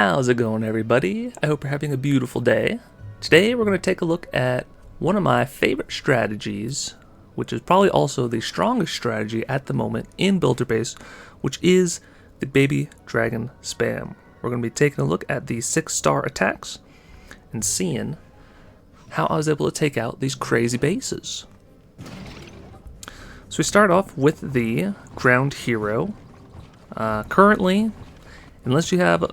How's it going, everybody? I hope you're having a beautiful day. Today we're going to take a look at one of my favorite strategies, which is probably also the strongest strategy at the moment in Builder Base, which is the Baby Dragon Spam. We're going to be taking a look at the 6-star attacks and seeing how I was able to take out these crazy bases. So we start off with the Ground Hero. Currently, unless you have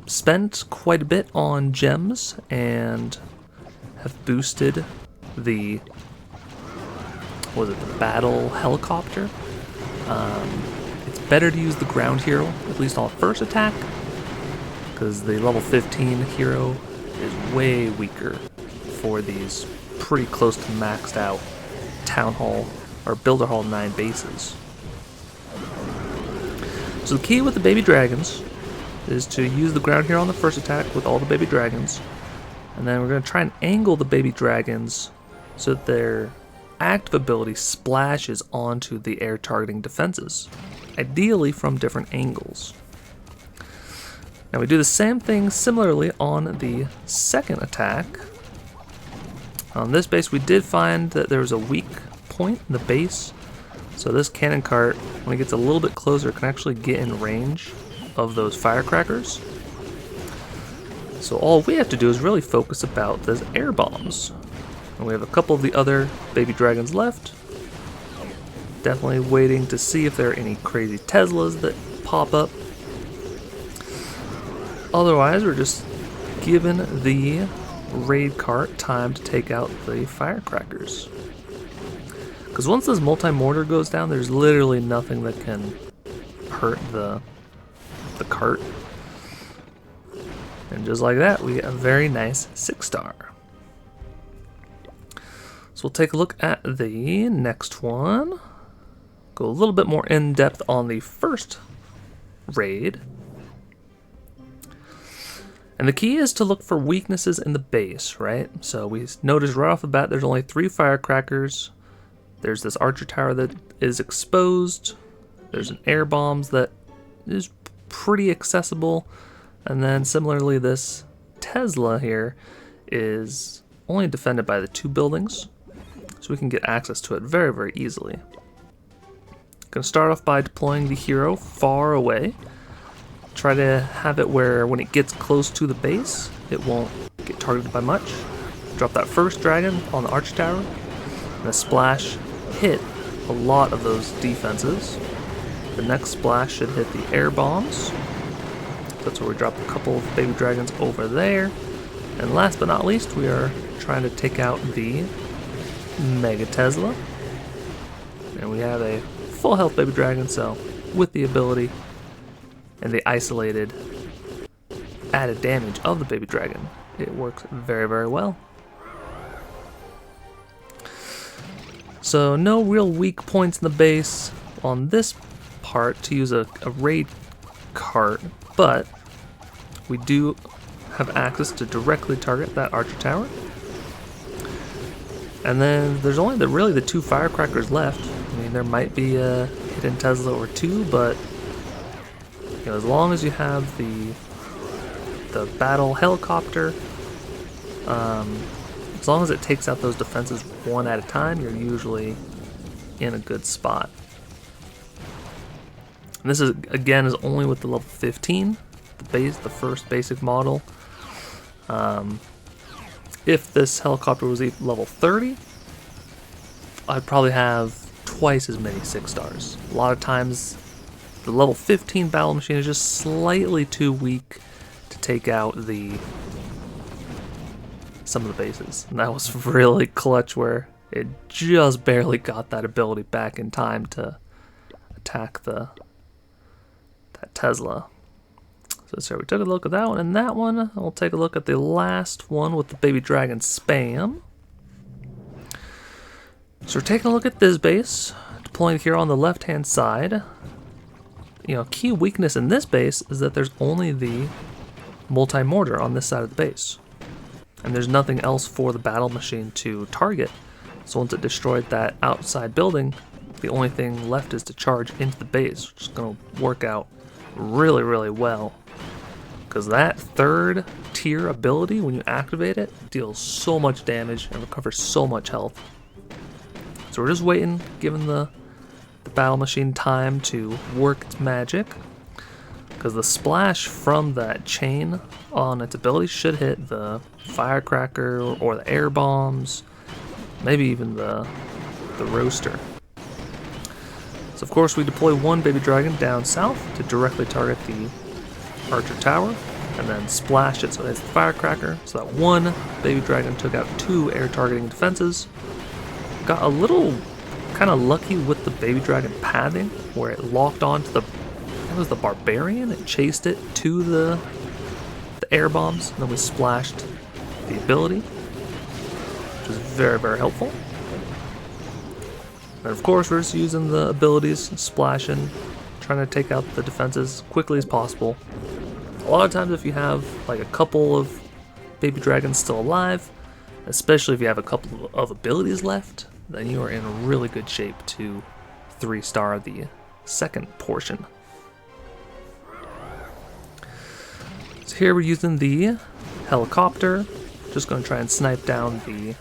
spent quite a bit on gems and have boosted the battle helicopter, it's better to use the ground hero, at least on first attack, because the level 15 hero is way weaker for these pretty close to maxed out Town Hall or Builder Hall 9 bases. So the key with the baby dragons is to use the ground hero on the first attack with all the baby dragons, and then we're going to try and angle the baby dragons so that their active ability splashes onto the air targeting defenses, ideally from different angles. Now we do the same thing similarly on the second attack. On this base we did find that there was a weak point in the base, so this cannon cart, when it gets a little bit closer, can actually get in range of those firecrackers. So all we have to do is really focus about those air bombs. And we have a couple of the other baby dragons left. Definitely waiting to see if there are any crazy Teslas that pop up. Otherwise, we're just giving the raid cart time to take out the firecrackers. Because once this multi-mortar goes down, there's literally nothing that can hurt the cart. And just like that, we get a very nice 6-star. So we'll take a look at the next one. Go a little bit more in depth on the first raid. And the key is to look for weaknesses in the base, right? So we notice right off the bat there's only 3 firecrackers. There's this archer tower that is exposed. There's an air bombs that is pretty accessible, and then similarly this Tesla here is only defended by the 2 buildings, so we can get access to it very, very easily. Gonna start off by deploying the hero far away. Try to have it where when it gets close to the base, it won't get targeted by much. Drop that first dragon on the archer tower, and a splash hit a lot of those defenses. The next splash should hit the air bombs. That's where we drop a couple of baby dragons over there. And last but not least, we are trying to take out the Mega Tesla. And we have a full health baby dragon, so with the ability and the isolated added damage of the baby dragon, it works very, very well. So no real weak points in the base on this part to use a raid cart, but we do have access to directly target that archer tower. And then there's only really the 2 firecrackers left. I mean, there might be a hidden Tesla or 2, but you know, as long as you have the battle helicopter, as long as it takes out those defenses one at a time, you're usually in a good spot. And this is again is only with the level 15, the first basic model. If this helicopter was level 30, I'd probably have twice as many 6-stars. A lot of times, the level 15 battle machine is just slightly too weak to take out some of the bases. And that was really clutch where it just barely got that ability back in time to attack that Tesla. So we took a look at that one and that one. We'll take a look at the last one with the baby dragon spam. So we're taking a look at this base, deploying here on the left hand side. You know, key weakness in this base is that there's only the multi-mortar on this side of the base. And there's nothing else for the battle machine to target. So once it destroyed that outside building, the only thing left is to charge into the base, which is going to work out really, really well. because that third tier ability, when you activate it, deals so much damage and recovers so much health. So we're just waiting, giving the battle machine time to work its magic, because the splash from that chain on its ability should hit the firecracker or the air bombs, maybe even the roaster. So of course we deploy one baby dragon down south to directly target the archer tower, and then splash it so it hits the firecracker. So that one baby dragon took out 2 air targeting defenses. Got a little kind of lucky with the baby dragon pathing, where it locked onto the, I think it was the barbarian. It chased it to the air bombs, and then we splashed the ability, which was very, very helpful. And of course we're just using the abilities, splashing, trying to take out the defenses as quickly as possible. A lot of times if you have like a couple of baby dragons still alive, especially if you have a couple of abilities left, then you are in really good shape to 3-star the second portion. So here we're using the helicopter, just going to try and snipe down the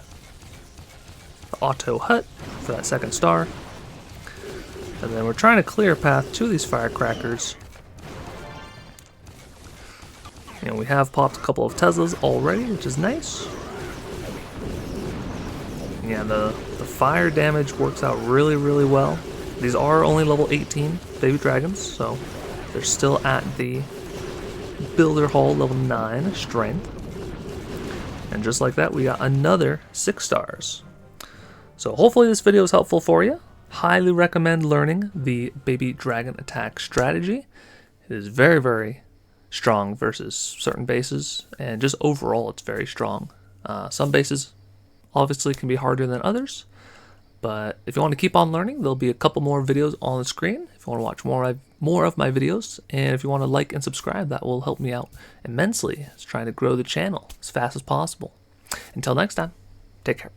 auto hut for that 2nd star. And then we're trying to clear a path to these firecrackers. And we have popped a couple of Teslas already, which is nice. Yeah, the fire damage works out really, really well. These are only level 18 baby dragons, so they're still at the builder hall level 9 strength. And just like that, we got another 6 stars. So hopefully this video is helpful for you. Highly recommend learning the baby dragon attack strategy. It is very, very strong versus certain bases, and just overall it's very strong. Some bases obviously can be harder than others, but if you want to keep on learning, there'll be a couple more videos on the screen if you want to watch more of my videos, and if you want to like and subscribe, that will help me out immensely. It's trying to grow the channel as fast as possible. Until next time, take care.